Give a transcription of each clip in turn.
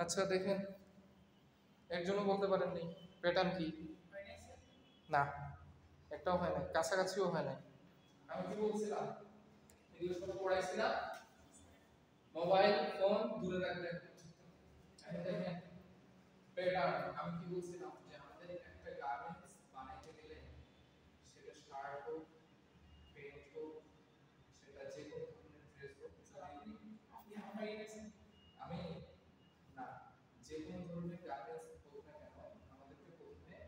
আচ্ছা দেখেন, একজনও বলতে পারেননি প্যাটার্ন কি। না, একটাও হয় না, কাছাকাছিও হয় না। আমি কি বলছিলাম, এগুলো সব পড়াইছিলাম, মোবাইল ফোন দূরে রাখবেন। এখন দেখেন প্যাটার্ন, আমি কি বলছিলাম যে আমাদের একটা গার্মেন্টস বানাইতে গেলে সেটা শার্ট হোক, প্যান্ট হোক, সেটা যে কোনো ধরনের ড্রেস হোক, আপনি আমার আমি না, যে কোনো ধরনের গার্মেন্টস হোক না কেন, আমাদেরকে প্রথমে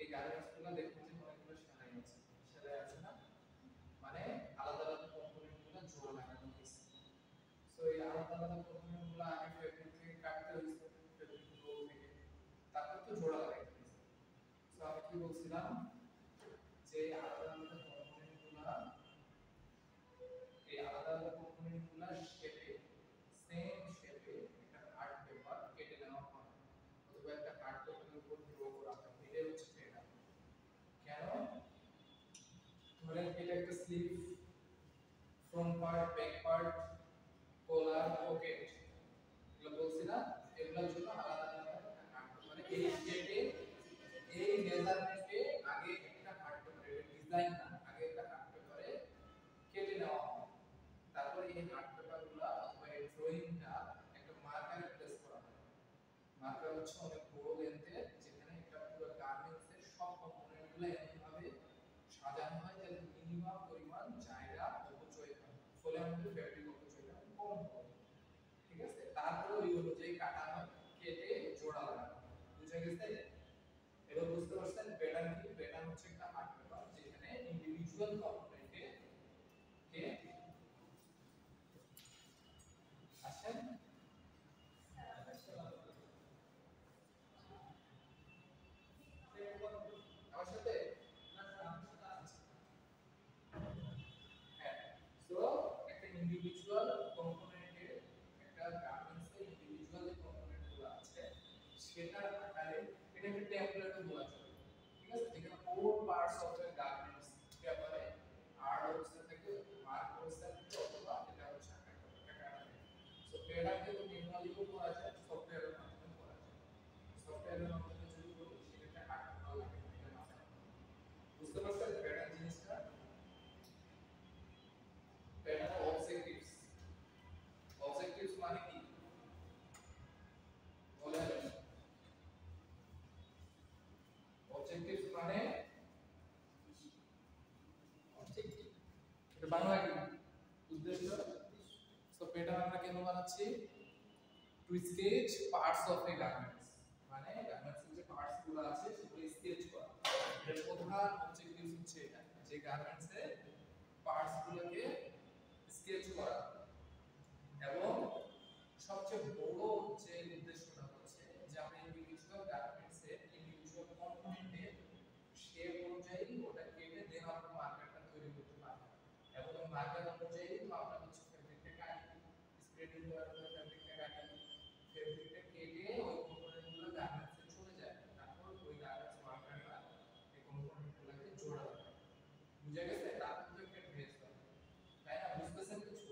এই গার্মেন্টসগুলো দেখুন যে অনেকগুলো সেলাই আছে, সেলাই আছে না, মানে আলাদা আলাদা কম্পোনেন্টগুলো জোড়া লাগানো হয়েছে। সো এই আলাদা আলাদা কম্পোনেন্টগুলো আগে ফেব্রিক থেকে কাটতে হয়েছে, ফেব্রিক রোল থেকে, তারপর তো জোড়া লাগাইতে হয়েছে। সো আমি কি বলছিলাম যে আলাদা আলাদা কম্পোনেন্টগুলো, এই আলাদা আলাদা কম্পোনেন্টগুলো শেপে, সেম শেপে একটা আর্ট পেপার কেটে নেওয়া হয়, অথবা একটা আর্ট পেপারের উপর ড্র করা হয়। এটা হচ্ছে প্যাটার্ন। কেন? ধরেন এটা একটা sleeve, front part, back part, collar, pocket, এগুলো বলছি না, এগুলোর জন্য আলাদা আলাদা আর্ট, মানে এই শেপে, এই মেজারমেন্টে আগে একটা আর্ট পেপারে, ডিজাইন না, আগে একটা আর্ট পেপারে কেটে নেওয়া হয়। তারপর এই আর্ট পেপারগুলো অথবা এই ড্রয়িংটা একটা মার্কারে প্লেস করা হয়। মার্কার হচ্ছে অনেক বড় লেন্থের, যেখানে একটা পুরো গার্মেন্টসের সব কম্পোনেন্টগুলো এমনভাবে সাজানো হয় যাতে মিনিমাম পরিমাণ জায়গা অপচয় হয়, ফলে আমাদের ফ্যাব্রিক অপচয়টা কম হয়। ঠিক আছে, তারপরে ওই অনুযায়ী কাটা হয়, কেটে জোড়া লাগানো হয়। বুঝা গেছে? এবার বুঝতে পারছেন প্যাটার্ন কি? প্যাটার্ন হচ্ছে একটা আর্ট পেপার যেখানে ইন্ডিভিজুয়াল কম্পোনেন্টে কে আসেন। আমার সাথে হ্যাঁ, সো একটা ইন্ডিভিজুয়াল কম্পোনেন্টের, একটা গার্মেন্টসের ইন্ডিভিজুয়াল যে কম্পোনেন্টগুলো আছে সেটার আকারে এটাকে টেমপ্লেটও বলা চলে। ঠিক আছে, যেখানে core parts of the garments ব্যাপারে আর্ট অবস্থা থেকে, মার্ক অবস্থা থেকে, অথবা এটা হচ্ছে আকার কাটা। সো প্যাটার্নকে তো ম্যানুয়ালিও করা যায়, সফটওয়্যারের মাধ্যমে করা যায়। সফটওয়্যারের মাধ্যমে যদি করি সেক্ষেত্রে আর্ট করা লাগে, এটা মাথায় রাখতে হবে। বুঝতে পারছেন প্যাটার্ন জিনিসটা? প্যাটার্ন অবজেক্টিভস, অবজেক্টিভস মানে কি বলেন? অবজেক্টিভস মানে অবজেক্টিভ, এটা বাংলা কি? উদ্দেশ্য। সো প্যাটার্ন আমরা কেন বানাচ্ছি? To sketch parts of a garments, মানে গার্মেন্টসের যে পার্টস গুলো আছে সেগুলো স্কেচ করা। এর প্রধান অবজেক্টিভ হচ্ছে এটা, যে গার্মেন্টসের পার্টস গুলোকে স্কেচ করা। এবং সবচেয়ে বড় যে উদ্দেশ্যটা হচ্ছে যে আমরা ইন্ডিভিজুয়াল গার্মেন্টসের ইন্ডিভিজুয়াল কম্পোনেন্টের শেপ অনুযায়ী ওটা কেটে দেন আমরা মার্কারটা তৈরি করতে পারি। এবং মার্কার অনুযায়ী তো আমরা হচ্ছে ফেব্রিকটা কাটি, স্প্রেডিং করার পর ফেব্রিকটা কাটি, ফেব্রিকটা কেটে ওই কম্পোনেন্টগুলো গার্মেন্টসে চলে যায়, তারপর ওই গার্মেন্টস মার্কারটা এই কম্পোনেন্টগুলোকে জোড়া লাগায়। বুঝা গেছে? তারপর তো একটা ড্রেস হয়, তাই না? বুঝতেছেন কিছু?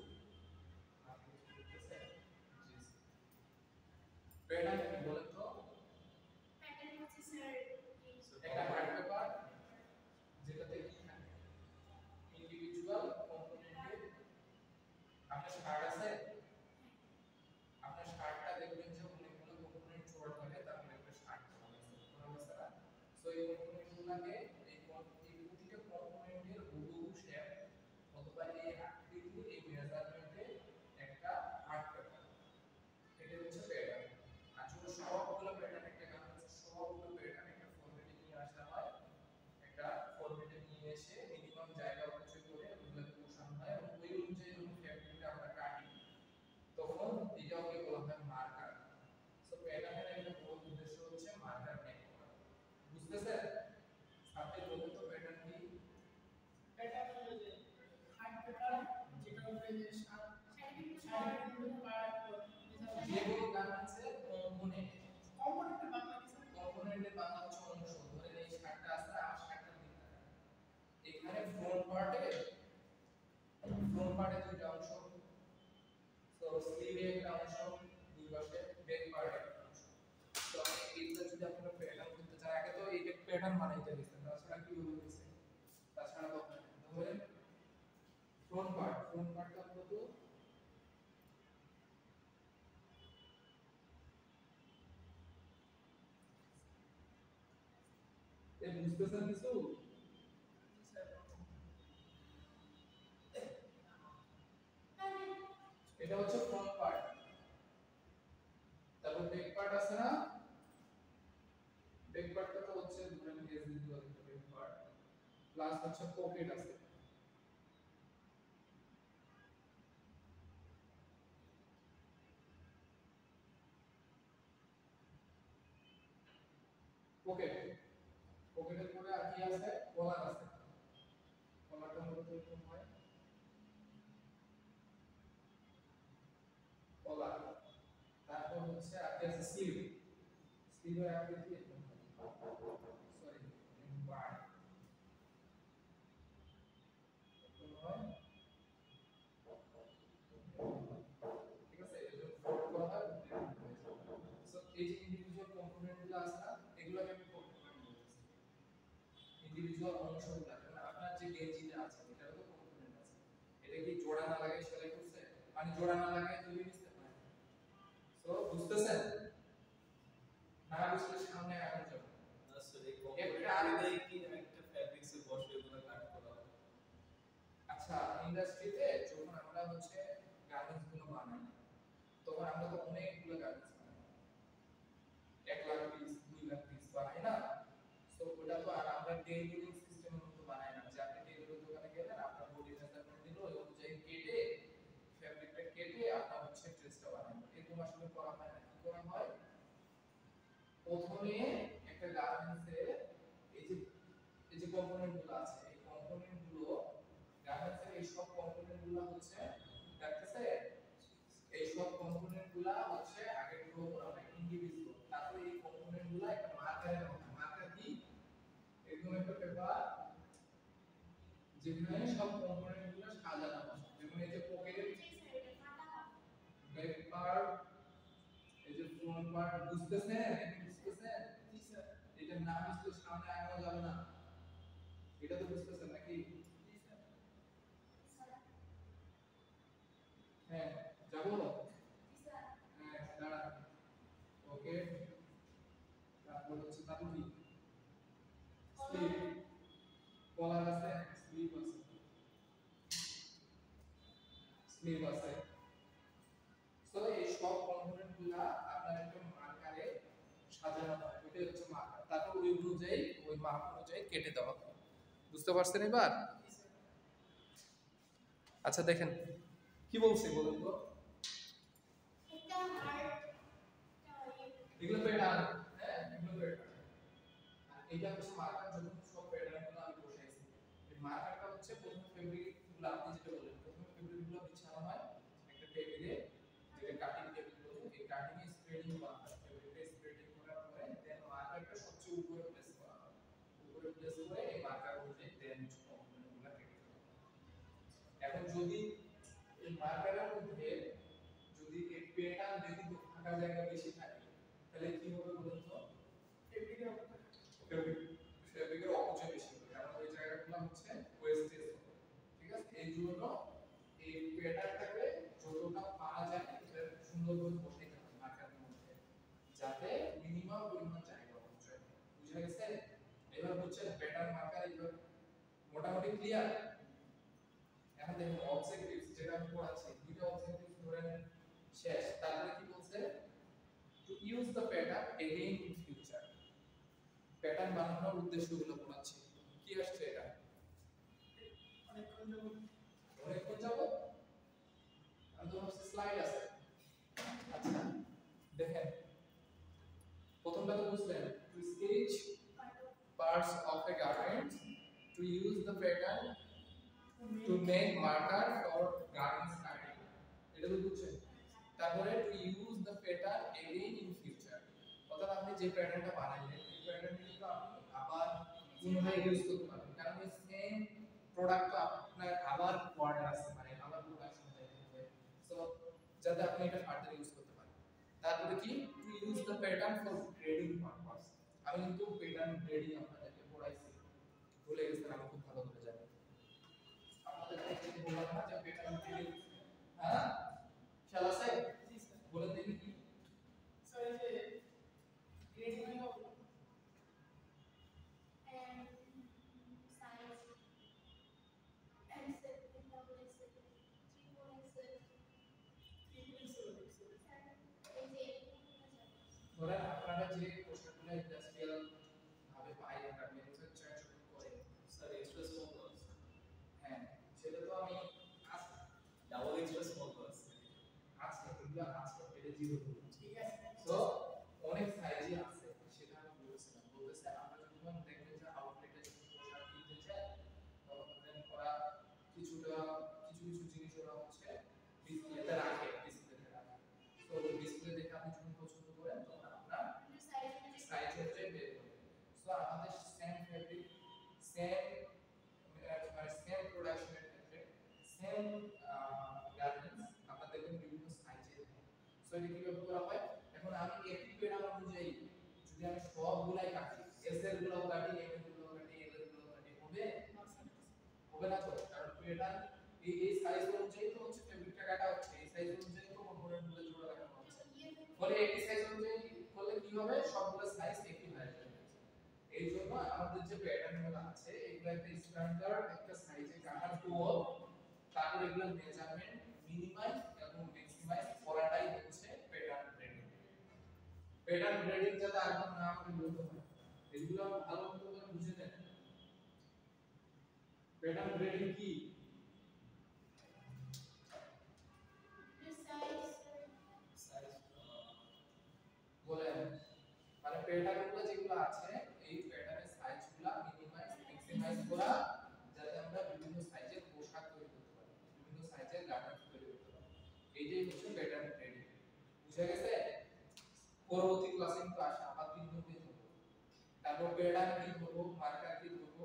আপনি কিছু বুঝতেছেন? জি। প্যাটার্ন কি বলেন তো? প্যাটার্ন হচ্ছে স্যার একটা আর্ট পেপার যেটাতে কি থাকে, ইন্ডিভিজুয়াল কম্পোনেন্টের। আপনার শার্ট আছে, আপনার শার্টটা দেখবেন যে অনেকগুলো কম্পোনেন্ট জোড়া থাকে, তারপরে একটা শার্ট বানাইছে, মনে হচ্ছে না? সো এই কম্পোনেন্টগুলোকে, এই প্রতিটা কম্পোনেন্টের হুবহু শেপ অথবা এই আকৃতি, এই মেজারমেন্টে একটা আর্ট পেপার, এটা হচ্ছে প্যাটার্ন। আসলে সবগুলো প্যাটার্ন একটা গার্মেন্টস, সবগুলো প্যাটার্ন একটা ফরম্যাটে নিয়ে আসা হয়, একটা ফরম্যাটে নিয়ে এসে মিনিমাম জায়গা অপচয় করে ওগুলোকে বসানো হয়, এবং ওই অনুযায়ী যখন ফ্যাব্রিকটা আমরা কাটি তখন এটাকে বলা হয় মার্কার। সো প্যাটার্নের একটা মূল উদ্দেশ্য হচ্ছে মার্কার মেক করা। বুঝতেছেন? আপনি বলুন তো প্যাটার্ন কি? প্যাটার্ন হলো যে আর্ট পেপার, যেটা উপরে যে শাড়ির পার্ট, যেগুলো গার্মেন্টসের কম্পোনেন্ট, কম্পোনেন্টের বাংলা কি? কম্পোনেন্টের বাংলা হচ্ছে অংশ। ধরেন এই শার্টটা আছে, আর শার্টটা দিকে এখানে ফ্রন্ট পার্টে দুইটা অংশ, তো স্লিভে একটা অংশ দুই পাশে, ব্যাক পার্ট তো এইটা যদি আপনারা প্যাটার্ন করতে চান আগে তো এইটা প্যাটার্ন বানাইতে দিচ্ছেন তাছাড়া কি হবে দিচ্ছে তাছাড়া তো ধরেন ফ্রন্ট পার্টটা আমরা তো এই বুঝতেছেন কিছু এটা হচ্ছে ফ্রন্ট পার্ট তারপর ব্যাক পার্ট আছে না ব্যাক পার্টটা তো হচ্ছে ধরেন এস দিতে হবে ব্যাক পার্ট প্লাস হচ্ছে পকেট আছে পকেট পকেটের পরে আর কি আছে কলার আছে কলারটা মূলত এরকম হয় কলার তারপর হচ্ছে আর কি আছে স্লিভ স্লিভের আকৃতি এরকম সরি বার এরকম হয় ঠিক আছে এজন্য ফোল্ড করা হয় সো এই যে ইন্ডিভিজুয়াল কম্পোনেন্টগুলো আছে না এগুলোকে আমি কম্পোনেন্ট বলতেছি ইন্ডিভিজুয়াল অংশগুলো মানে আপনার যে গেঞ্জিটা আছে এটারও তো কম্পোনেন্ট আছে এটা কি জোড়া না লাগাই সেলাই করছে মানে জোড়া না লাগাই তৈরি করতে পারে সো বুঝতেছেন না বুঝলে সামনে আগানো যাবে আসলে কম্পোনেন্ট কি একটা ফ্যাব্রিক্সে বসে এগুলো কাট করা হয় আচ্ছা ইন্ডাস্ট্রিতে যখন আমরা হচ্ছে গার্মেন্টস গুলো বানাই তখন আমরা তো অনেকগুলো গার্মেন্টস বানাই 1 লাখ পিস 2 লাখ পিস বানাই না সো ওটা তো আর আমরা টেইলরিং সিস্টেমের মতো বানাই না যে আপনি টেইলরের দোকানে গেলেন আপনার বডি মেজারমেন্ট দিল ওই অনুযায়ী কেটে ফ্যাব্রিকটা কেটে আপনার হচ্ছে ড্রেসটা বানাই এরকম আসলে করা হয় না কি করা হয় প্রথমে একটা গার্মেন্টসে এই যে এই যে কম্পোনেন্ট গুলো আছে এই কম্পোনেন্ট গুলো গার্মেন্টসের এই সব কম্পোনেন্ট গুলো হচ্ছে দেখতেছে এই সব কম্পোনেন্ট গুলা হচ্ছে আগে ড্র করা হয় ইন্ডিভিজুয়াল তারপর এই কম্পোনেন্ট গুলা একটা মার্কারে দেওয়া হয় মার্কার কি এরকম একটা পেপার যেখানে সব কম্পোনেন্ট গুলো সাজানো হয় যেমন এই যে পকেট ব্যাক পার্ট এই যে ফ্রন্ট পার্ট বুঝতেছেন বুঝতেছেন এটার নাম আসলে সামনে আগানো যাবে না এটা তো বুঝতেছেন নাকি হ্যাঁ যাবো হ্যাঁ দাঁড়ান ওকে তারপর হচ্ছে তারপর কি স্লিপ কলার আছে স্লিপ আছে স্লিপ আছে সো এই সব কম্পোনেন্ট গুলা আপনার একটা মার্কারে সাজানো হয় ওইটাই হচ্ছে মার্কার তারপর ওই অনুযায়ী ওই মাপ অনুযায়ী কেটে দেওয়া হয় বুঝতে পারছেন এবার আচ্ছা দেখেন কি বলছি বলুন তো এগুলো প্যাটার্ন হ্যাঁ এগুলো প্যাটার্ন আর এটা হচ্ছে মার্কার যখন সব প্যাটার্ন গুলো আমি বসাইছি এই মার্কারটা হচ্ছে প্রথম ফেব্রিক গুলো আপনি যেটা বললেন প্রথম ফেব্রিক গুলো বিছানো হয় একটা টেবিলে যেটা কাটিং টেবিল বলে এই কাটিং এ স্প্রেডিং করা হয় ফেব্রিকটা স্প্রেডিং করার পরে দেন মার্কারটা সবচেয়ে উপরে প্লেস করা হয় উপরে প্লেস করে এই মার্কার অনুযায়ী দেন কম্পোনেন্ট গুলো কেটে দেওয়া হয় এখন যদি এই মার্কারের মধ্যে যদি এই প্যাটার্ন ব্যতীত ফাঁকা জায়গা বেশি থাকে তাহলে কি হবে বলুন তো ফেব্রিকের ফেব্রিকের অপচয় বেশি হবে কারণ ওই জায়গাগুলো হচ্ছে ওয়েস্টেজ হবে ঠিক আছে এই জন্য এই প্যাটার্নটাকে যতটা পারা যায় এটা সুন্দরভাবে বসাইতে হবে মার্কারের মধ্যে যাতে মিনিমাম পরিমাণ জায়গা অপচয় হয় বুঝা গেছে এবার হচ্ছে প্যাটার্ন মার্কার এবার মোটামুটি ক্লিয়ার এখন দেখুন অবজেক্টিভস যেটা আমি পড়াচ্ছি দুইটা অবজেক্টিভস ধরেন শেষ তারপরে কি বলছে to use the pattern again in future pattern বানানোর উদ্দেশ্যগুলো পড়াচ্ছি কি আসছে এটা অনেকক্ষণ যাবো আমি তো ভাবছি স্লাইড আছে আচ্ছা দেখেন প্রথমটা তো বুঝলেন to sketch parts of a garment to use the pattern to make marker for garments cutting এটা তো বুঝছেন তারপরে to use the pattern again in future অর্থাৎ আপনি যে প্যাটার্নটা বানাইলেন এই প্যাটার্নটা কিন্তু আপনি আবার পুনরায় ইউজ করতে পারবেন কারণ এই সেম প্রোডাক্ট তো আপনার আবার অর্ডার আছে মানে আবার প্রোডাকশন চাইতে হবে সো যাতে আপনি এটা ফার্দার ইউজ করতে পারেন তারপর তারপরে কি to use the pattern for grading purpose. আমি কিন্তু প্যাটার্ন গ্রেডিং আপনাদেরকে পড়াইছি, ভুলে গেছেন, আমি খুব ভালো করে জানি। আপনাদেরকে বললাম না যে প্যাটার্ন গ্রেডিং, হ্যাঁ খেয়াল আছে? বলে দেখি কি স্যার এই যে গ্রেডিং এর ধরেন আপনারা যে কোশ্চেনগুলো ইন্ডাস্ট্রিয়াল ভাবে পাই আমরা ম্যানুফ্যাকচার করে, স্যার এক্সট্রা স্মল ক্লাস, হ্যাঁ সেটা তো আমি আছে, ডাবল এক্সট্রা স্মল ক্লাস আছে এগুলো আছে, এটা জিরো ঠিক আছে। তো অনেক সাইজে আছে, সেটা আমি বলছিলাম। বলতেছে আমরা যখন দেখবেন যে আউটলেটে যখন পোশাক কিনতে যাই, তখন ওরা কিছুটা কিছু কিছু জিনিস ওরা হচ্ছে ডিসপ্লেতে রাখে, ডিসপ্লেতে রাখে। তো ডিসপ্লে দেখে আপনি যখন পছন্দ করেন তখন আপনার সাইজ অনুযায়ী বের করবেন। সো আমাদের সেম ফেব্রিক, সেম মানে সেম প্রোডাকশনের ক্ষেত্রে সেম গার্মেন্টস আপনারা দেখবেন বিভিন্ন সাইজে থাকে। সো এটা কিভাবে করা হয়? এখন আমি একই প্যাটার্ন অনুযায়ী যদি আমি সবগুলাই কাটি, এস এর গুলোও কাটি, এম এর গুলোও কাটি, এল এর গুলোও কাটি, হবে না তো? কারণ প্যাটার্ন এই সাইজ অনুযায়ী তো হচ্ছে ফেব্রিকটা কাটা হচ্ছে, এই সাইজ অনুযায়ী তো কম্পোনেন্ট গুলো জোড়া লাগানো হচ্ছে। ফলে একই সাইজ অনুযায়ী করলে কি হবে? সবগুলো সাইজ একই হয়ে যাবে। এই জন্য আমাদের যে প্যাটার্ন গুলো আছে এগুলো একটা স্ট্যান্ডার্ড একটা সাইজে কাটার পর তারপর এগুলো মেজারমেন্ট মিনিমাইজ এবং ম্যাক্সিমাইজ করাটাই হচ্ছে প্যাটার্ন গ্রেডিং। প্যাটার্ন গ্রেডিং যাতে আরেকবার না আমাকে বলতে হয়, এগুলো ভালো মতো করে বুঝে নেন। প্যাটার্ন গ্রেডিং কি? বলেন, মানে প্যাটার্নগুলো যেগুলো আছে এই প্যাটার্নের সাইজগুলো মিনিমাইজ ম্যাক্সিমাইজ করা, যাতে আমরা বিভিন্ন সাইজের পোশাক তৈরি করতে পারি, বিভিন্ন সাইজের গার্মেন্টস তৈরি করতে পারি। এইটাই হচ্ছে প্যাটার্ন গ্রেডিং। বুঝা গেছে? পরবর্তী ক্লাসে কিন্তু আসে আবার তিন দিন পেয়ে যাবো। তারপর প্যাটার্ন কি করব, মার্কার কি করব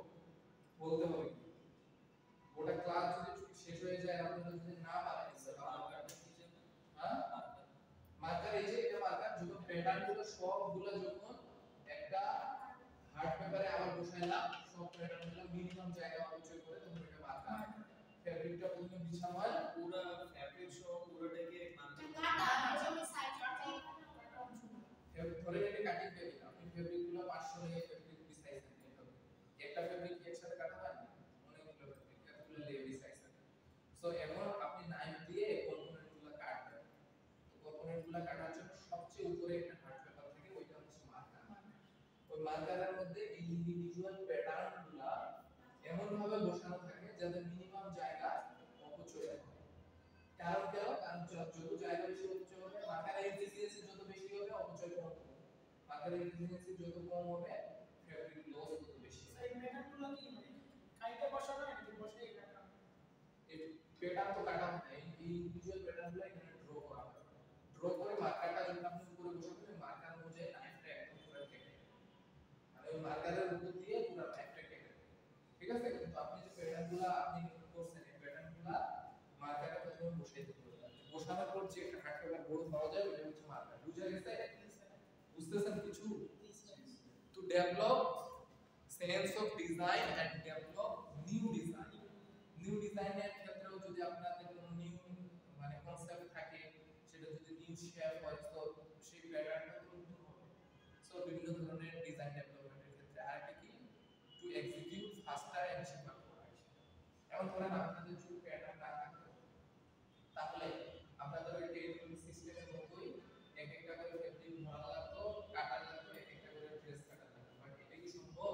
বলতে হবে। গোটা ক্লাস যদি শেষ হয়ে যায় আপনারা যদি না পারেন, হ্যাঁ মার্কার এই যে এটা মার্কার, যখন প্যাটার্ন গুলো সবগুলো যখন একটা হার্ড পেপারে আবার বসাইলাম, সব প্যাটার্ন গুলো মিনিমাম জায়গা অপচয় করে তখন এটা মার্কার। ফেব্রিকটা প্রথমে বিছানো হয়, পুরো ফ্যাব্রিক সহ পুরোটাকে ধরে রেখে কাটিং দিয়ে দিলাম। আপনি ফেব্রিক গুলো 500 নিয়ে ফেব্রিক বিছাইছেন, এইভাবে একটা ফেব্রিক একসাথে কাটা হয় না, অনেকগুলো ফেব্রিক এতগুলো লেয়ার বিছাইছেন। সো এখন আপনি নাইফ দিয়ে কম্পোনেন্ট গুলো কাটবেন। কম্পোনেন্ট গুলো কাটার জন্য সবচেয়ে উপরে একটা হার্ড পেপার থাকে, ওইটা হচ্ছে মার্কার। ওই মার্কারের মধ্যে এই ইন্ডিভিজুয়াল প্যাটার্ন গুলা এমন ভাবে বসানো থাকে যাতে মিনিমাম জায়গা অপচয় হয়। কারণ যত জায়গা বেশি অপচয় হবে, মার্কারের এফিসিয়েন্সি যত বেশি হবে অপচয় কম হবে। মার্কারের এফিসিয়েন্সি যত কম হবে ফেব্রিক লস তত বেশি হবে। এই প্যাটার্নগুলো কি মানে কাইটে বসানো নাকি বসে কাটা? এই প্যাটার্ন তো কাটা হয় না, এই ইন্ডিভিজুয়াল প্যাটার্নগুলো এখানে ড্র করা হয়। ড্র করে মার্কারটা যখন আপনি উপরে বসাবেন, মার্কার অনুযায়ী নাইফটা একদম পুরো কেটে, মানে ওই মার্কারের উপর দিয়ে পুরো নাইফটা কেটে, ঠিক আছে? কিন্তু আপনি যে প্যাটার্নগুলো আপনি করছেন এই প্যাটার্নগুলো মার্কারে প্রথমে বসাই দিতে হবে। বসানোর পর যে একটা হার্ড পেপার বোর্ড পাওয়া যায় ওটা হচ্ছে মার্কার। বুঝা গেছে? বুঝতেছেন কিছু? To develop sense of design and develop new design. New ডিজাইনের ক্ষেত্রেও যদি আপনাদের কোনো নিউ মানে কনসেপ্ট থাকে, সেটা যদি নিউ শেপ হয় তো সেই প্যাটার্নটা তো নতুন হবে। সো বিভিন্ন ধরনের ডিজাইন ডেভেলপমেন্টের ক্ষেত্রে আরেকটা কি, to execute faster and cheaper production. এখন ধরেন আপনাদের যদি প্যাটার্ন না থাকে, তাহলে আপনাদের ওই টেবিল সিস্টেমের মতোই এক একটা করে ফেব্রিক ভরা লাগতো, কাটা লাগতো, এক একটা করে ড্রেস কাটা লাগতো। বাট এটা কি সম্ভব?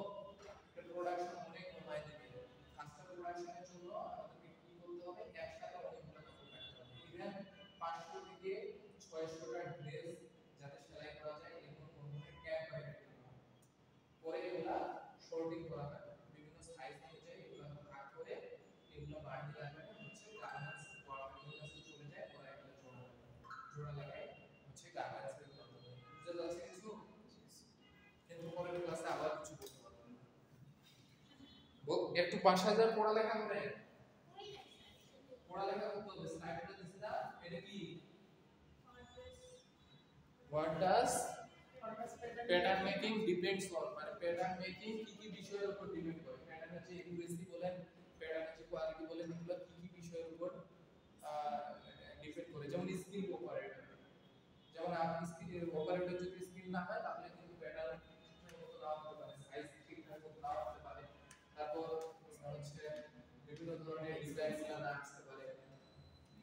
এটা প্রোডাকশন অনেক কমায় দিবে। ফাস্টার প্রোডাকশনের জন্য আমাদেরকে কি করতে হবে? একসাথে অনেকগুলো কাপড় কাটতে হবে। ইভেন 500 থেকে 600 টা ড্রেস যাতে সেলাই করা যায় এরকম কম্পোনেন্ট ক্যাপ বাইরে করতে হবে। পরে এগুলা শর্টিং করা হয়, বিভিন্ন সাইজ অনুযায়ী এগুলা ভাগ করে এগুলো বান্ডিল আকারে হচ্ছে গার্মেন্টস ওয়ার্কারদের কাছে চলে যায়, ওরা এগুলো জোড়া লাগায় হচ্ছে গার্মেন্টস এর কথা বলে। বুঝতে পারছেন কিছু? কিন্তু পরের ক্লাসে আবার কিছু বলতে পারবেন না। একটু 5000 পড়ালেখা করেন, পড়ালেখা করতে হবে। স্লাইডটা দিছি না, এটা কি what does pattern making depends on, মানে প্যাটার্ন মেকিং কি কি বিষয়ের উপর ডিপেন্ড করে, প্যাটার্নের যে একুরেসি বলেন, প্যাটার্নের যে কোয়ালিটি বলেন, এগুলো কি কি বিষয়ের উপর ডিপেন্ড করে। যেমন স্কিল অপারেটর, যেমন আপনি স্কিল অপারেটর যদি স্কিল না হয় তাহলে কিন্তু প্যাটার্ন ঠিকঠাক মতো নাও হতে পারে, সাইজ ঠিকঠাক মতো নাও হতে পারে, তারপর হচ্ছে বিভিন্ন ধরনের ডিজাইনগুলো না আসতে পারে।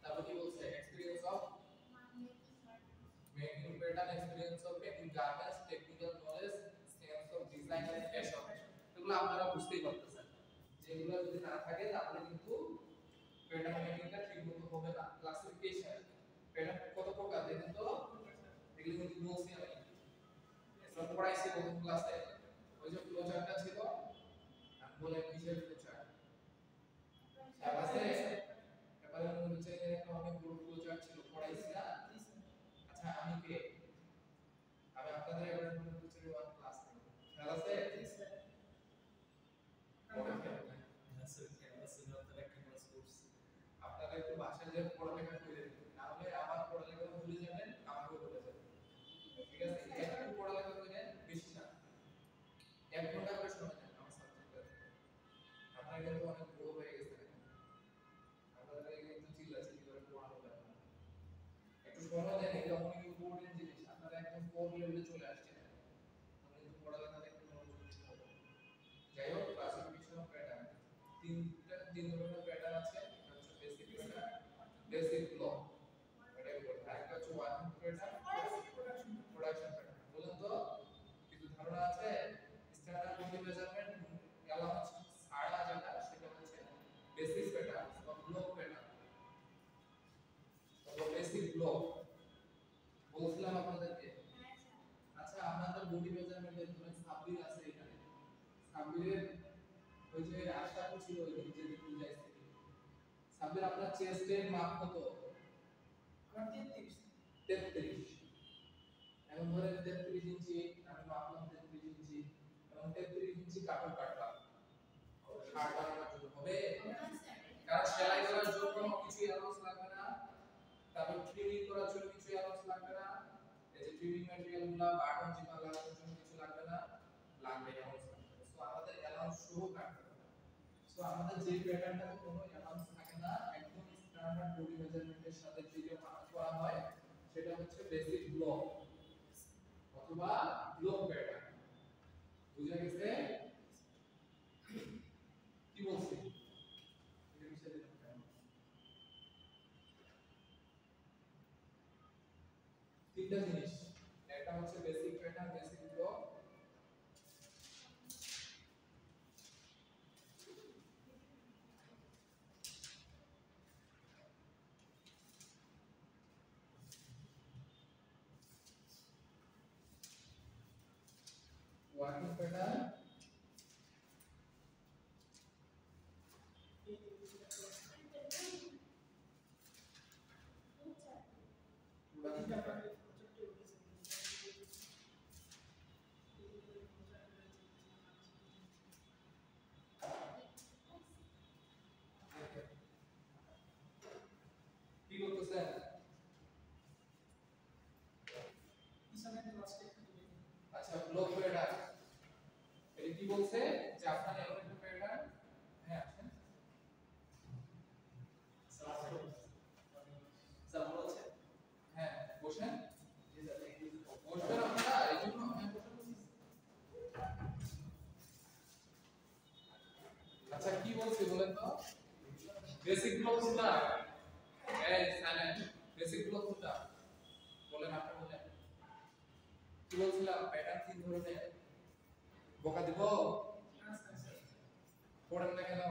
তারপর কি বলছে, experience of making pattern, experience of making garments, technical knowledge, sense of design and fashion, এগুলো আপনারা বুঝতেই পারতেছেন। যেগুলো যদি না থাকে তাহলে কিন্তু প্যাটার্ন মেকিংটা ঠিকমতো হবে না। ক্লাসিফিকেশন, প্যাটার্ন কত প্রকার দেখেন তো, এগুলো কিন্তু বলছি আমি, সব পড়াইছি প্রথম ক্লাসে। ওই যে ফ্লো চার্টটা ছিল, আমি বলে কিসের ফ্লো চার্ট খেয়াল আছে? এবারে মনে হচ্ছে যে একটা অনেক বড় ফ্লো চার্ট ছিল, পড়াইছি না? আচ্ছা আমি কে? আমি আপনাদের এবারে মনে হচ্ছে ওয়ান ক্লাস খেয়াল আছে? আপনারা একটু বাসায় যে পড়ালেখা করে না হলে আমার পড়ালেখা ভুলে যাবেন, আমাকেও ভুলে যাবেন। ঠিক আছে, একটু পড়ালেখা করেন, বেশি না, 1 ঘন্টা করে সময় দেন আমার সাবজেক্টে। আপনারা কিন্তু অনেক বড় হয়ে গেছেন, আপনাদের কিন্তু চিল্লাচিল্লি করে পড়ানো যাবে না। একটু সময় দেন, এটা অনেক ইম্পর্টেন্ট জিনিস। আপনারা একদম কোর লেভেলে চলে আসছেন, আপনি কিন্তু পড়ালেখাতে একটু মনোযোগ দিতে হবে। যাই হোক, ক্লাসিফিকেশন অফ প্যাটার্ন, তিন ধরনের প্যাটার্ন আছে। একটা হচ্ছে বেসিক প্যাটার্ন, বেসিক ব্লক, এটাকে বলে। আরেকটা হচ্ছে ওয়ার্কিং প্যাটার্ন, প্রোডাকশন প্যাটার্ন। বলুন তো, কিছু ধারণা আছে? স্ট্যান্ডার্ড বডি মেজারমেন্ট অ্যালাউন্স ছাড়া যেটা, সেটা হচ্ছে বেসিক প্যাটার্ন বা ব্লক প্যাটার্ন। তো বেসিক ব্লক বলছিলাম আপনাদেরকে। আচ্ছা, আপনাদের বডি মেজারমেন্টের ধরেন সাব্বির আছে এখানে, সাব্বিরের ওই যে আশরাফ ছিল ওই দিন যে বুঝাইছে, সাব্বির আপনার চেস্টের মাপ কত? আমার 33। 33। এখন ধরেন 33 ইঞ্চি, আমি মাপলাম 33 ইঞ্চি, এবং 33 ইঞ্চি কাপড় কাটলাম, শার্ট বানানোর জন্য হবে? কারণ সেলাই করার জন্য কিছু অ্যালাউন্স লাগবে না, তারপর ট্রিমিং করার জন্য কিছু অ্যালাউন্স লাগবে না, এই যে ট্রিমিং ম্যাটেরিয়ালগুলো বাটন জিপা লাগানোর জন্য কিছু লাগবে না, লাগবে অ্যালাউন্স লাগবে। সো আমাদের অ্যালাউন্স সহ কাটতে হবে। সো আমাদের যে প্যাটার্নটাতে কোনো অ্যালাউন্স থাকে না, একদম স্ট্যান্ডার্ড বডি মেজারমেন্টের সাথে যেটা মাপ করা হয়, সেটা হচ্ছে বেসিক ব্লক অথবা ব্লক প্যাটার্ন। বুঝা গেছে? কি বলছি? এটা বিষয়ে তিনটা জিনিস, একটা হচ্ছে basic pattern, basic block, working pattern, কি করতেছেন? আচ্ছা, ব্লক প্যাটার্ন এটা কি বলছে যে আপনার এমন একটা প্যাটার্ন, হ্যাঁ আসেন স্যার বলছে হ্যাঁ বসেন, বসবেন আপনারা, এই জন্য আমি বসে বলছি। আচ্ছা কি বলছি বলেন তো, বেসিক ব্লক কোনটা? এই সাইলেন্ট, বেসিক ব্লক কোনটা বলেন, আপনি বলেন। কি বলছিলাম, প্যাটার্ন তিন ধরনের। বকা দিব? পড়েন না কেন?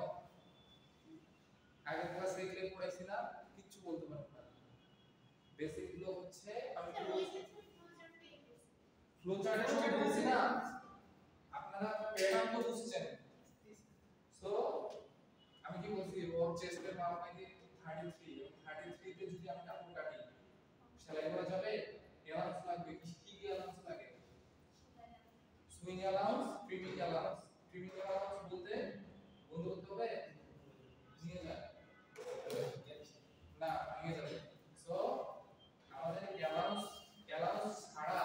আগের ক্লাসে এগুলো পড়াইছিলাম, কিচ্ছু বলতে পারবো না। বেসিক ব্লক হচ্ছে, আমি কি বলছি, ফ্লো চার্টের সময় বলছি না, আপনারা প্যাটার্ন তো বুঝছেন। সো আমি কি বলছি, ওর চেস্টের মাপ নাকি 33, 33 তে যদি আমি কাপড় কাটি, সেলাই করা যাবে? অ্যালাউন্স লাগবে, কি কি অ্যালাউন্স লাগে? Swing allowance, trimming allowance. Trimming allowance বলতে বন্ধ করতে হবে, নিয়ে যায় না, নিয়ে যাবে। সো আমাদের অ্যালাউন্স ছাড়া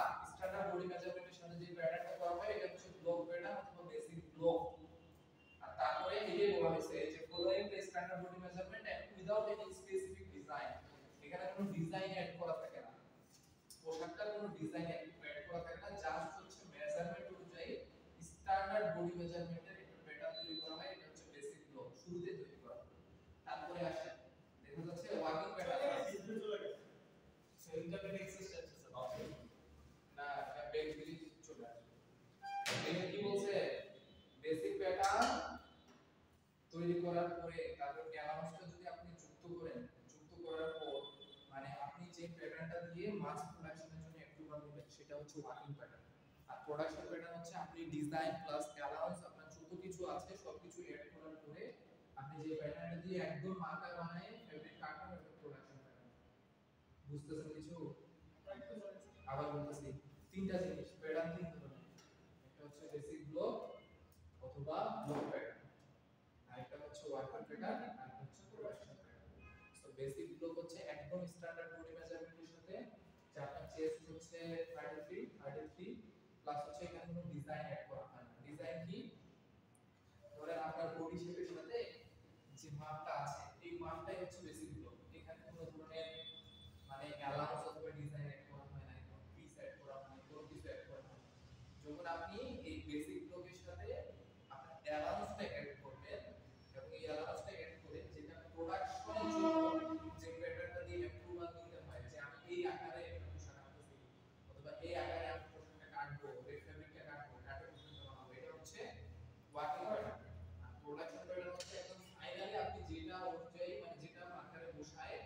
কোনো ডিজাইন অ্যাড করা থাকে না, জাস্ট হচ্ছে মেজারমেন্ট অনুযায়ী স্ট্যান্ডার্ড বডি মেজারমেন্টের একটা প্যাটার্ন তৈরি করা হয়। এটা হচ্ছে বেসিক ব্লো, শুরুতে তৈরি করা হয়। তারপরে আসে দেখা যাচ্ছে ওয়ার্কিং প্যাটার্ন। ইন্টারনেট এক্সিস্টেন্স আছে বাবা না ব্যাক দিলে চলে আসবে। এখানে কি বলছে, বেসিক প্যাটার্ন তৈরি করার পরে তারপর অ্যালাউন্সটা যদি আপনি যুক্ত করেন, যুক্ত করার পর মানে আপনি যে প্যাটার্নটা দিয়ে মাস প্রোডাকশনের জন্য অ্যাপ্রুভাল দিবেন সেটা হচ্ছে ওয়ার্কিং প্যাটার্ন। আর প্রোডাকশন প্যাটার্ন হচ্ছে আপনি ডিজাইন প্লাস অ্যালাউন্স আপনার যত কিছু আছে সবকিছু এড করার পরে আপনি যে প্যাটার্নটা দিয়ে একদম মার্কার বানায় ফেব্রিক কাটবেন, ওটা প্রোডাকশন প্যাটার্ন। বুঝতেছেন কিছু? আবার বলতেছি, তিনটা জিনিস প্যাটার্ন তিন ধরনের, একটা হচ্ছে বেসিক ব্লক অথবা ব্লক প্যাটার্ন, আরেকটা হচ্ছে ওয়ার্কার প্যাটার্ন, আর হচ্ছে production pattern. So basic block হচ্ছে একদম স্ট্যান্ডার্ড বডি মেজারমেন্টের সাথে, যে আপনার চেস্ট হচ্ছে 33 প্লাস হচ্ছে এখানে কোনো ডিজাইন অ্যাড করা হয় না। ডিজাইন কি, ধরেন আপনার বডি শেপের সাথে যে মাপটা আছে এই মাপটাই হচ্ছে বেসিক ব্লক। এখানে কোনো ধরনের মানে অ্যালাউন্স অথবা ডিজাইন অ্যাড করা হয় না, কোনো পিস অ্যাড করা হয় না, কোনো কিছু অ্যাড করা হয় না। যখন আপনি এই বেসিক ব্লকের সাথে আপনার অ্যালাউন্সটা অ্যাড করবেন এবং এই অ্যালাউন্সটা অ্যাড করে যেটা প্রোডাকশনের জন্য যে প্যাটার্নটা দিয়ে অ্যাপ্রুভাল দিতে হয়, যে আমি এই আকারে একটা পোশাক আঁকতেছি অথবা এই আকারে আমি পোশাকটা কাটবো, এই ফেব্রিকটা কাটবো, কাটে পোশাকটা বানাবো, এটা হচ্ছে ওয়ার্কিং প্যাটার্ন। আর প্রোডাকশন প্যাটার্ন হচ্ছে একদম ফাইনালি আপনি যেটা অনুযায়ী মানে যেটা আকারে বসায়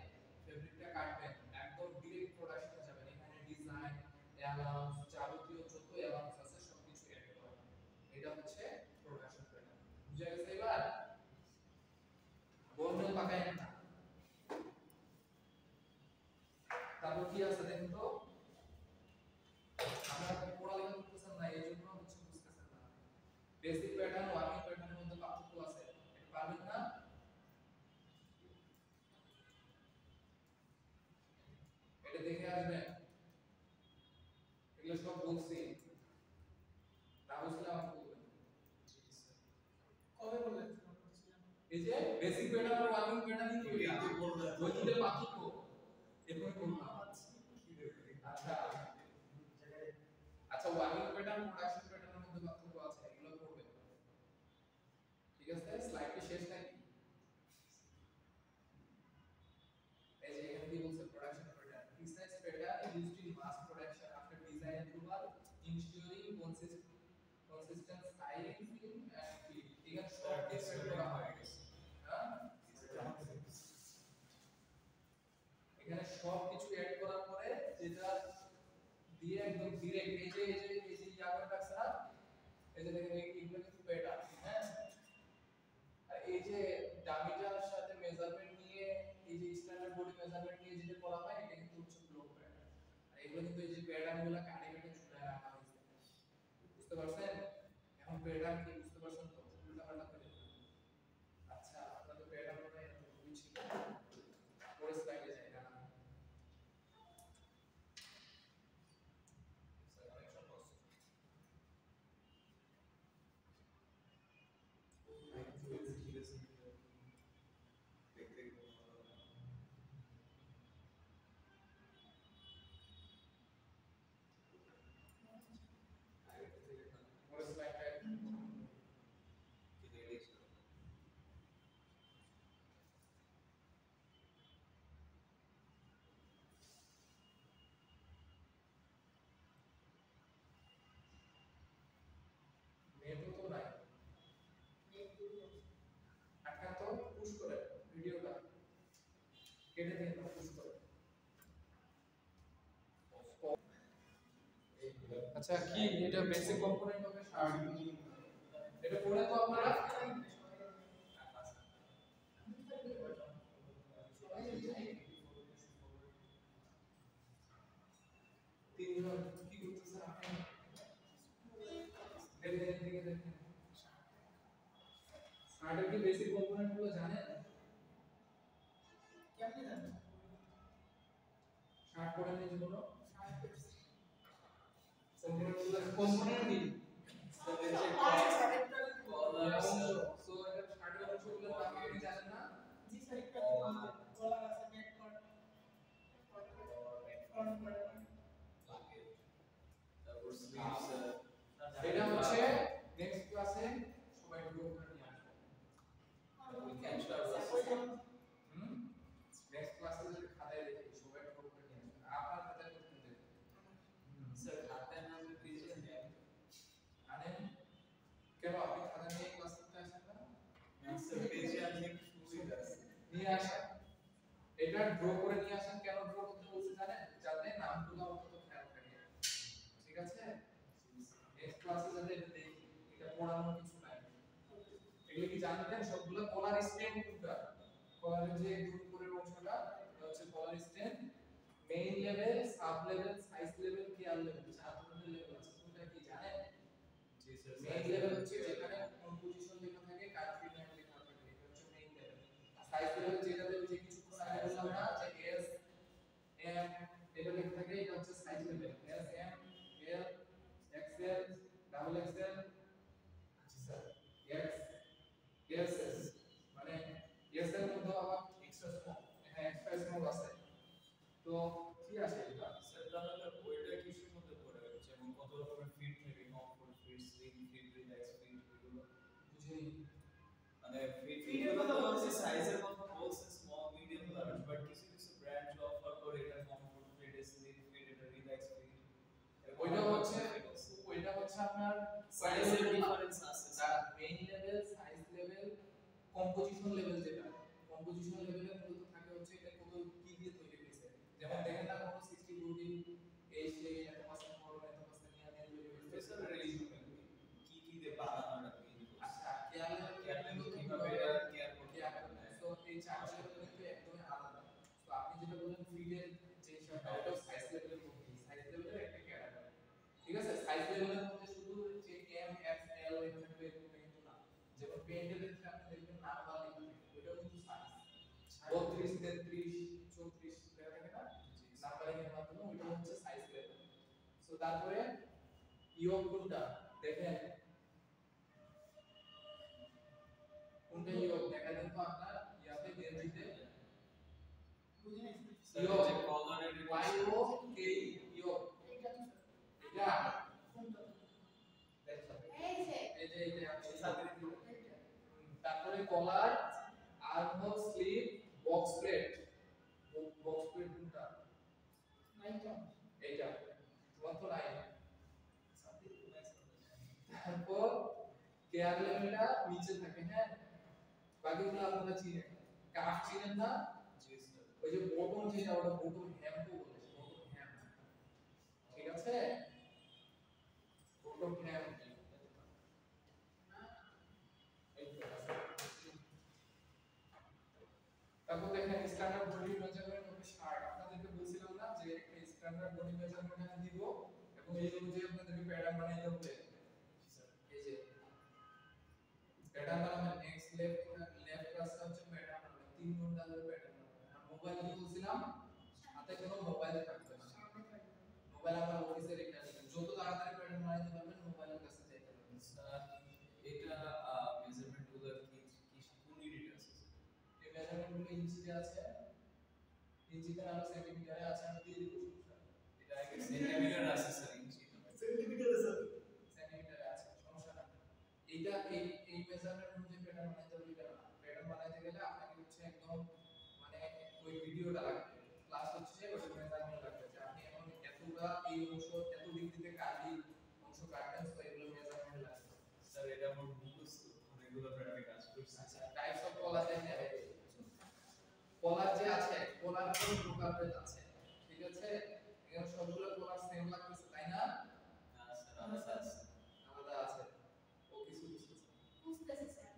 ফেব্রিকটা কাটবেন, একদম ডিরেক্ট প্রোডাকশনে যাবেন। এখানে ডিজাইন অ্যালাউন্স যাবতীয় যত অ্যালাউন্স আছে সবকিছু অ্যাড করা হবে। এটা হচ্ছে প্রোডাকশন প্যাটার্ন। বুঝা গেছে এবার? বললে পাকায় না। তারপর কি আছে দেখুন তো, আপনারা পড়ালেখা করতেছেন না এই জন্য হচ্ছে বুঝতেছেন না। বেসিক প্যাটার্ন ওয়ার্কিং প্যাটার্নের মধ্যে পার্থক্য আছে, এটা পারবেন না? এটা দেখে আসবেন, এগুলো সব বলছি, না বুঝলে আমাকে বলবেন। কবে বললেন? এই যে basic pattern are working pattern কি কি আপনি বলবেন ওই দুটো পার্থক্য এরপরে বললাম। আচ্ছা আচ্ছা, ওয়ার্কিং প্যাটার্ন প্রোডাকশন প্যাটার্নের মধ্যে পার্থক্য আছে, এগুলো পড়বেন। ঠিক আছে, স্লাইডটি শেষ নাকি? এই যে এখানে কি বলছে, production pattern precise pattern used in mass production after design approval ensuring consistent styling and fit। এখানে সব ডিসপ্লে করা হয়। হ্যাঁ, এখানে সব কিছু অ্যাড করার পরে যেটা দিয়ে একদম ডিরেক্ট এই যে ইয়ার রাখছে না, এই যে দেখেন এগুলো কিন্তু প্যাটার্ন। হ্যাঁ, আর এই যে ডামিটার সাথে মেজারমেন্ট নিয়ে এই যে স্ট্যান্ডার্ড বডি মেজারমেন্ট নিয়ে যেটা করা হয় এটা কিন্তু হচ্ছে ব্লক প্যাটার্ন। আর এগুলো কিন্তু এই যে প্যাটার্নগুলো কাটে কেটে ঝুলায় রাখা হয়েছে। বুঝতে পারছেন? এখন প্যাটার্ন কি বুঝতে পারছেন তো? উল্টাপাল্টা করে আচ্ছা, আপনাদের প্যাটার্ন মনে হয় খুবই ছিল, পরের স্লাইডে যাই না। পরের স্লাইডে নেটও তো নাই, একটা তো পুশ করে ভিডিওটা কেটে দিয়ে পুশ করে। আচ্ছা, কি এটা বেসিক কম্পোনেন্ট হবে শার্ট, এটা পড়ে তো আপনারা তিনজন কি করতেছেন আপনি? দেখেন দিকে দেখেন, শার্টের কি বেসিক কম্পোনেন্ট গুলো জানেন? কেমনে জানেন? শার্ট পরে নিয়ে যেগুলো কম্পোনেন্ট কি? সো এটা শার্টের অংশগুলো আপনি জানেন না? জি স্যার, একটা কলার আছে, নেট কট, ফ্রন্ট কট, তারপর স্লিভস এটা হচ্ছে নেক্সট ক্লাসে সবাই ড্র করে নিয়ে আসবে we can start নেক্সট ক্লাসে যদি খাতায় দেখি সবাই ড্র করে নিয়ে আসবে আপনার খাতায় করতে দেবে স্যার খাতায় না আমি পেজে নেই আনেন কেন আপনি খাতা নিয়ে ক্লাস করতে আসেন না স্যার পেজে আমি একটু সুবিধা আছে নিয়ে আসেন এটা ড্র করে নিয়ে আসেন কেন ড্র করতে বলছি জানেন যাতে নামগুলো অন্তত খেয়াল থাকে ঠিক আছে নেক্সট ক্লাসে যাতে এটা দেখি এটা পড়ানোর কিছু নাই এগুলো কি জানতেন সবগুলো কলার স্ট্যান্ড কোনটা কলারের যে একদম উপরের অংশটা এটা হচ্ছে collar stand main level sub level size level care level চার ধরনের লেভেল আছে কোনটা কি জানেন জি স্যার মেইন লেভেল হচ্ছে যেখানে কম্পোজিশন লেখা থাকে কান্ট্রি নেম লেখা থাকে এটা হচ্ছে মেইন লেভেল সাইজ লেভেল যেটাতে যে কিছুক্ষণ আগে বললাম না যে এস এম এটা লেখা থাকে এটা হচ্ছে size level S M L XL double XL sir X S S মানে এস এর মধ্যে আবার এক্সট্রা স্মল হ্যাঁ এক্সট্রা স্মল আছে তো কি আছে এটা স্যার তাহলে ওইটা কিসের মধ্যে পড়ে যেমন কত রকমের ফিট থাকে comfort fit slim fit relax fit এগুলো বুঝিনি মানে ফিট এগুলো তো হচ্ছে সাইজের কথা বলছে স্মল মিডিয়াম লার্জ বাট কিছু কিছু ব্র্যান্ড অফার করে এটা কমফোর্ট ফিট স্লিম ফিট এটা রিল্যাক্স ফিট ওইটা হচ্ছে আপনার সাইজের ডিফারেন্স আছে sir main level size level composition level যেটা কম্পোজিশন লেভেলে মূলত থাকে হচ্ছে এটা কত কি দিয়ে তৈরি হয়েছে যেমন দেখেন না কোনো 62 দিন এই সেই এত পার্সেন্ট করবে এত পার্সেন্ট নিয়ে তৈরি হয়েছে স্যার এই কি কি দিয়ে বানানোটা মেইন আচ্ছা কেয়ার লেভেল কিভাবে এটা কেয়ার করতে হবে সো এই চার লেভেল কিন্তু একদমই আলাদা তো আপনি যেটা বললেন ফিডের যে সেটা ওটা সাইজ লেভেলের মধ্যে সাইজ লেভেলের একটা ক্যাটাগরি ঠিক আছে সাইজ লেভেলের মধ্যে শুধু যে এম এক্স এল এরকম কিন্তু না যেমন পেন্টের ক্ষেত্রে আপনি দেখবেন নাম্বার লেখা থাকে ওটাও কিন্তু সাইজ 32 33 34 লেখা থাকে না নাম্বারিং এর মাধ্যমে ওটা হচ্ছে সাইজ লেভেল সো তারপরে ইয়ক কোনটা দেখেন কোনটা ইয়ক দেখা দেন তো আপনার ইয়াতে গেঞ্জিতে বুঝিনি ইয়ক যে কলারের ওয়াই ও কে ইয়ক এটা তো এটা কোনটা দেখো এই যে এই যে এটা আছে সাথে এটা তারপরে collar armhole sleeve box plate box plate কোনটা নাইটা এইটা তোমার তো নাই তারপর কেয়ার লেভেলটা নিচে থাকে হ্যাঁ বাকিগুলো আপনারা চিনেন কাফ চিনেন না জি স্যার ওই যে বটম যেটা ওটা বটম হ্যামও বলে বটম হ্যাম ঠিক আছে বটম হ্যাম তারপর দেখেন standard body measurement of shirt আপনাদেরকে বলছিলাম না যে একটা স্ট্যান্ডার্ড বডি মেজারমেন্ট আমি দিব এবং এই অনুযায়ী আপনাদেরকে প্যাটার্ন বানাইতে হবে এই যে প্যাটার্ন বানাবেন নেক্সট লেফট ক্লাসটা হচ্ছে প্যাটার্ন বানাবেন 3 ঘন্টা ধরে প্যাটার্ন বানাবেন আর মোবাইল কি বলছিলাম হাতে কোনো মোবাইল থাকবে না সামনে থাকবে মোবাইল আমার অফিসে রেখে দিবেন যত তাড়াতাড়ি প্যাটার্ন বানাইতে পারবেন মোবাইলের কাছে যাইতে পারবেন স্যার এটা মেজারমেন্ট গুলো কি কোন ইউনিট আছে এই মেজারমেন্ট গুলো ইঞ্চিতে আছে ইঞ্চিতে না সেন্টিমিটারে আছে আমি দিয়ে দিব এটা আগে সেন্টিমিটার আছে স্যার ইঞ্চি সেন্টিমিটার আছে সেন্টিমিটারে আছে সমস্যা না এইটা এই মেজারমেন্ট অনুযায়ী প্যাটার্ন বানাইতে হবে এটা না প্যাটার্ন বানাইতে গেলে আপনাকে হচ্ছে একদম মানে ওই ভিডিওটা লাগবে ক্লাস হচ্ছে ওই মেজারমেন্ট লাগবে যে আপনি এখন এতটা এই অংশ এত ডিগ্রিতে কাটলি অংশ কাটবেন তো এগুলো মেজারমেন্ট লাগবে স্যার এটা আমার মুখস্থ অনেকগুলো প্র্যাকটিস কাজ করছি আচ্ছা টাইপস অফ কলার দেখেন কলার যে আছে কলার কোন প্রকারের আছে ঠিক আছে এখানে সবগুলো কলার সেম লাগতেছে তাই না না স্যার আলাদা আছে আলাদা আছে ও কিছু কিছু বুঝতেছি স্যার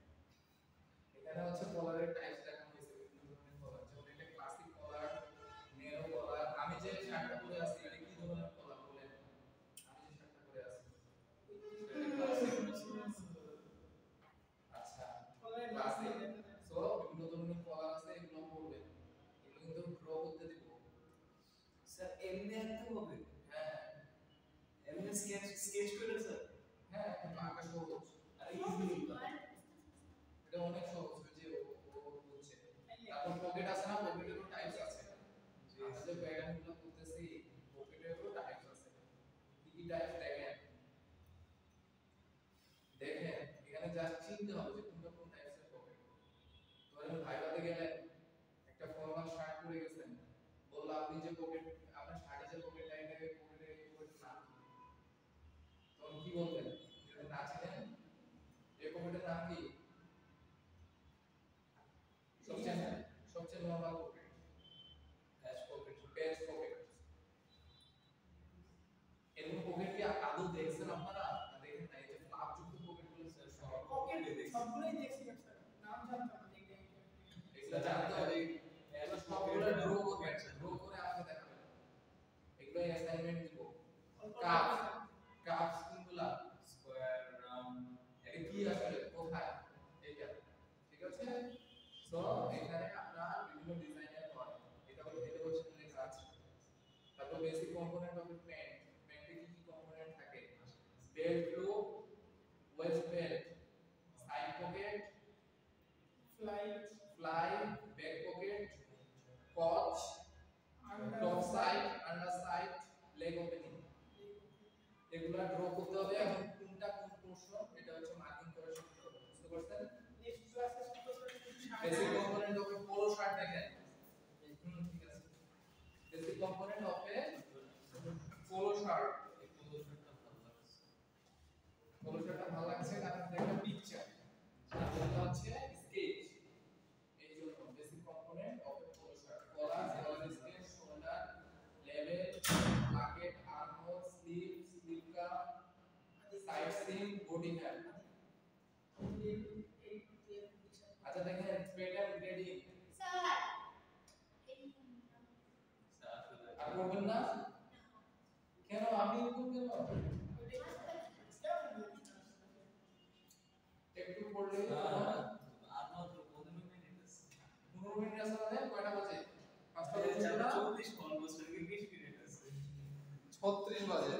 এখানে হচ্ছে কলারের টাইপস দেখানো হয়েছে বিভিন্ন ধরনের কলার যেমন এটা ক্লাসিক কলার নেরো কলার আমি যে শার্টটা পরে আছি এটা কি ধরনের কলার বলেন আমি যে শার্টটা পরে আছি আচ্ছা কলারের ক্লাসিক ক্লাসে সো বিভিন্ন ধরনের কলার আছে এগুলো পড়বেন এগুলো কিন্তু ড্র করতে দিব স্যার এমনি আঁকতে হবে হ্যাঁ এমনি স্কেচ করে স্যার হ্যাঁ কিন্তু আঁকা সহজ আরে ইজি এটা অনেক সহজ ওই যে ও বলছে তারপর পকেট আছে না পকেটেরও টাইপস আছে আমরা যে প্যাটার্নগুলো করতেছি পকেটেরও টাইপস আছে কি কি টাইপস দেখেন সবগুলোই দেখছি স্যার নাম জানতাম না এগুলো জানতে হবে এগুলো সবগুলো ড্র করবেন ড্র করে আমাকে দেখাবেন এগুলো অ্যাসাইনমেন্ট দিব কাপ কাপ কোনগুলা স্কয়ার রাউন্ড এটা কি আসলে কোথায় এইটা ঠিক আছে সো এখানে আপনার বিভিন্ন ডিজাইনের হয় এটা হচ্ছে লেখা আছে তারপর বেসিক কম্পোনেন্ট অফ প্যান্ট প্যান্টে কি কি কম্পোনেন্ট থাকে belt loop West belt side pocket fly back pocket couch top side under side leg opening এগুলা ড্র করতে হবে এবং কোনটা কোন প্রশ্ন এটা হচ্ছে মার্কিং করে শিখতে হবে বুঝতে পারছেন নেক্সট ক্লাসে basic component of polo shirt দেখেন ঠিক আছে basic component of a polo shirt polo শার্টটা ভালো লাগছে কারণ এটা একটা পিকচার এটা হচ্ছে স্কেচ এই জন্য basic component of a polo shirt collar sketch shoulder level pocket armhole sleeve sleeve cup side seam body hand আচ্ছা দেখেন প্যাটার্ন গ্রেডিং আর করবেন না কেন আমি এরকম কেন একটু পড়লে আর মাত্র 15 মিনিট আছে 15 মিনিট আছে মানে কয়টা বাজে 5টা 44 অলমোস্ট 20 মিনিট আছে 36 বাজে